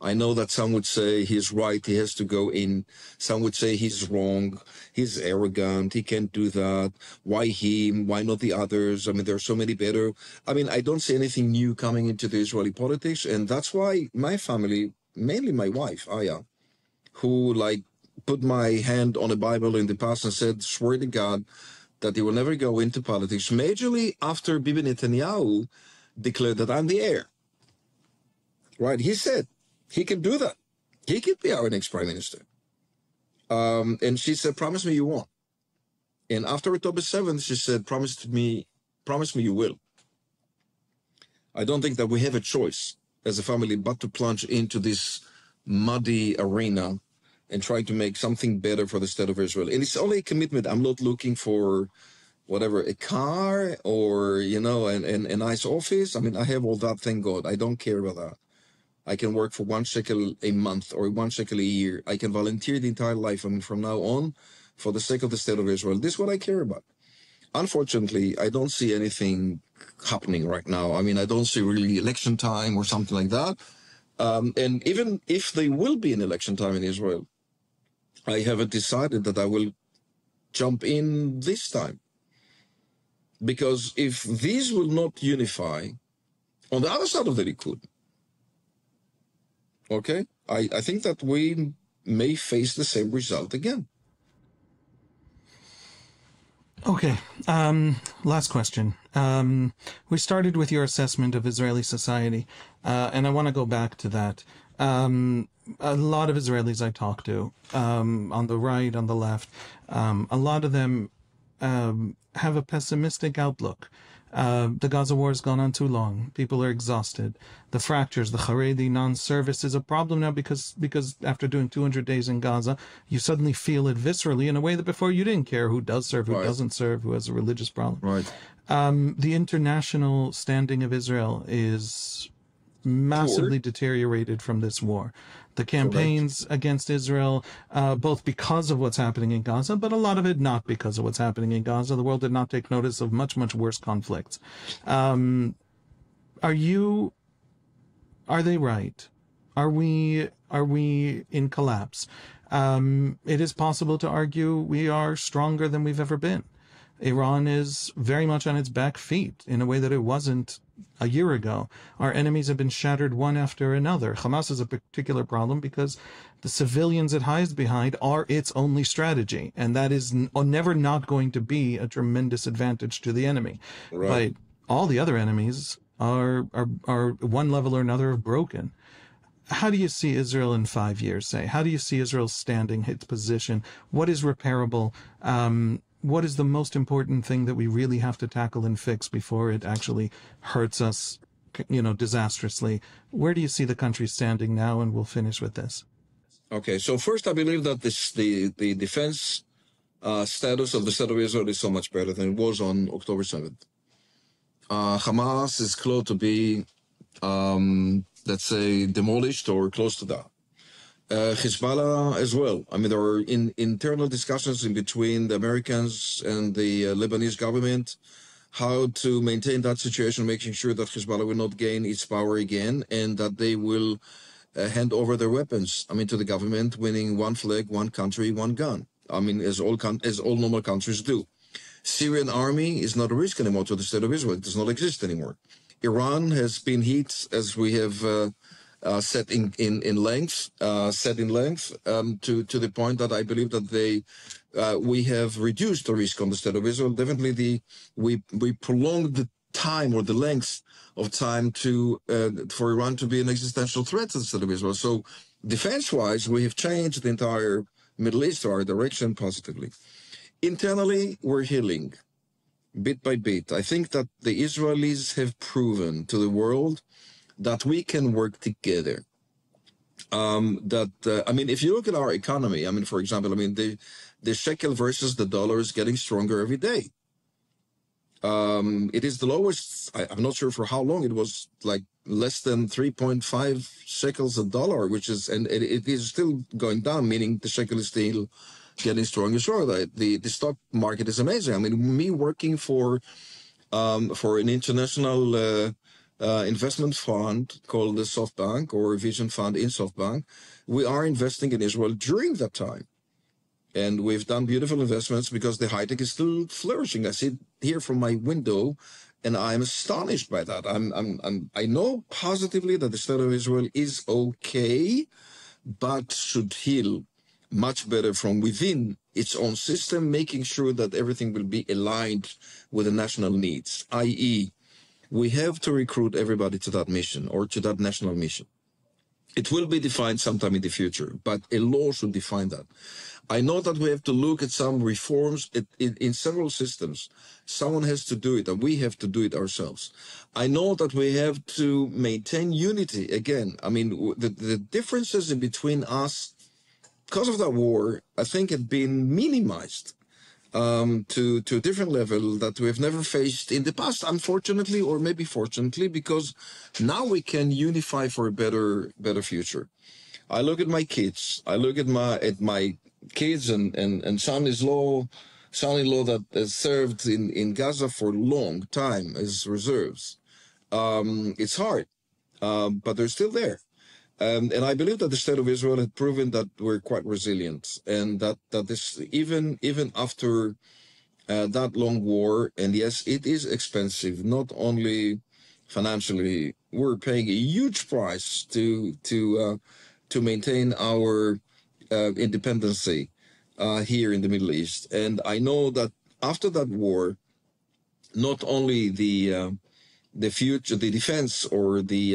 I know that some would say he's right, he has to go in. Some would say he's wrong, he's arrogant, he can't do that. Why him? Why not the others? There are so many better. I don't see anything new coming into the Israeli politics, and that's why my family, mainly my wife, Aya, who put my hand on a Bible in the past and said, swear to God that he will never go into politics, majorly after Bibi Netanyahu declared that I'm the heir. Right? He said, he can do that. He could be our next prime minister. And she said, promise me you won't. And after October 7th, she said, promise me you will. I don't think that we have a choice as a family but to plunge into this muddy arena and try to make something better for the state of Israel. And it's only a commitment. I'm not looking for a car or, a nice office. I have all that, thank God. I don't care about that. I can work for 1 shekel a month or 1 shekel a year. I can volunteer the entire life, I mean, from now on, for the sake of the state of Israel. This is what I care about. Unfortunately, I don't see anything happening right now. I mean, I don't see really election time or something like that. And even if there will be an election time in Israel, I haven't decided that I will jump in this time. Because if these will not unify on the other side of the Likud, okay, I think that we may face the same result again. Okay, last question. We started with your assessment of Israeli society, and I want to go back to that. A lot of Israelis I talk to, on the right, on the left, a lot of them have a pessimistic outlook. The Gaza war has gone on too long. People are exhausted. The fractures, the Haredi non-service is a problem now because after doing 200 days in Gaza, you suddenly feel it viscerally in a way that before you didn't care who does serve, who doesn't serve, who has a religious problem. Right. The international standing of Israel is massively deteriorated from this war. The campaigns against Israel, both because of what's happening in Gaza, but a lot of it not because of what's happening in Gaza. The world did not take notice of much, much worse conflicts. Are they right? Are we in collapse? It is possible to argue we are stronger than we've ever been. Iran is very much on its back feet in a way that it wasn't a year ago. Our enemies have been shattered one after another. Hamas is a particular problem because the civilians it hides behind are its only strategy, and that is never not going to be a tremendous advantage to the enemy. Right. But all the other enemies are one level or another broken. How do you see Israel in 5 years, say? How do you see Israel standing, its position? What is repairable? What is the most important thing that we really have to tackle and fix before it actually hurts us, disastrously? Where do you see the country standing now? And we'll finish with this. Okay, so first, I believe that the defense status of the state of Israel is so much better than it was on October 7th. Hamas is close to be, let's say, demolished or close to that. Hezbollah as well. I mean, there are internal discussions in between the Americans and the Lebanese government how to maintain that situation, making sure that Hezbollah will not gain its power again and that they will hand over their weapons, to the government, winning one flag, one country, one gun. As all normal countries do. Syrian army is not a risk anymore to the state of Israel. It does not exist anymore. Iran has been hit, as we have set in length, to the point that I believe that we have reduced the risk on the state of Israel. Definitely, we prolonged the time or the length of time for Iran to be an existential threat to the state of Israel. So, defense-wise, we have changed the entire Middle East to our direction positively. Internally, we're healing bit by bit. I think that the Israelis have proven to the world that we can work together. If you look at our economy, for example, the shekel versus the dollar is getting stronger every day. It is the lowest, I'm not sure for how long, it was like less than 3.5 shekels a dollar, and it is still going down, meaning the shekel is still getting stronger. Sure, the stock market is amazing. Me working for an international investment fund called the SoftBank or Vision Fund in SoftBank, we are investing in Israel during that time. And we've done beautiful investments because the high tech is still flourishing. I sit here from my window and I'm astonished by that. I know positively that the state of Israel is okay, but should heal much better from within its own system, making sure that everything will be aligned with the national needs, i.e., we have to recruit everybody to that mission or to that national mission. It will be defined sometime in the future, but a law should define that. I know that we have to look at some reforms in several systems. Someone has to do it, and we have to do it ourselves. I know that we have to maintain unity again. The differences in between us, because of that war, I think have been minimized. to a different level that we have never faced in the past, unfortunately, or maybe fortunately, because now we can unify for a better future. I look at my kids. I look at my kids and son-in-law that has served in Gaza for a long time as reserves. It's hard, but they're still there. And I believe that the state of Israel had proven that we're quite resilient, and that this even after that long war, and yes, it is expensive, not only financially. We're paying a huge price to maintain our independency here in the Middle East. And I know that after that war, not only the future, the defense or the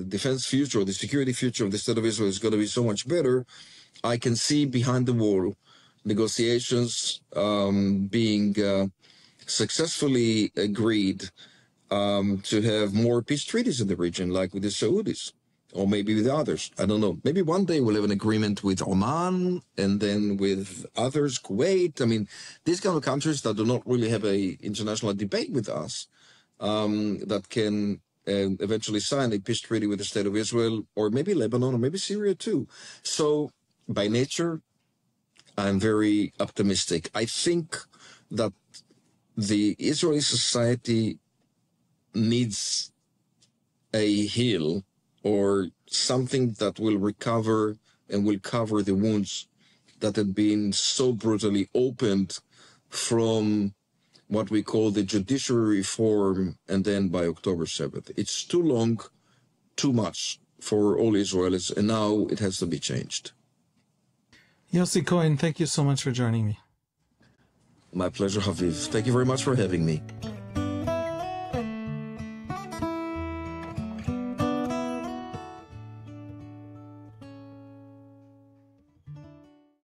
defense future or the security future of the state of Israel is going to be so much better. I can see behind the wall negotiations being successfully agreed to have more peace treaties in the region, like with the Saudis, or maybe with others. I don't know. Maybe one day we'll have an agreement with Oman, and then with others, Kuwait. I mean, these kind of countries that do not really have a international debate with us, that can eventually sign a peace treaty with the state of Israel, or maybe Lebanon, or maybe Syria too. So by nature, I'm very optimistic. I think that the Israeli society needs a heal, or something that will recover and will cover the wounds that had been so brutally opened from what we call the judiciary reform, and then by October 7th. It's too long, too much for all Israelis, and now it has to be changed. Yossi Cohen, thank you so much for joining me. My pleasure, Haviv. Thank you very much for having me.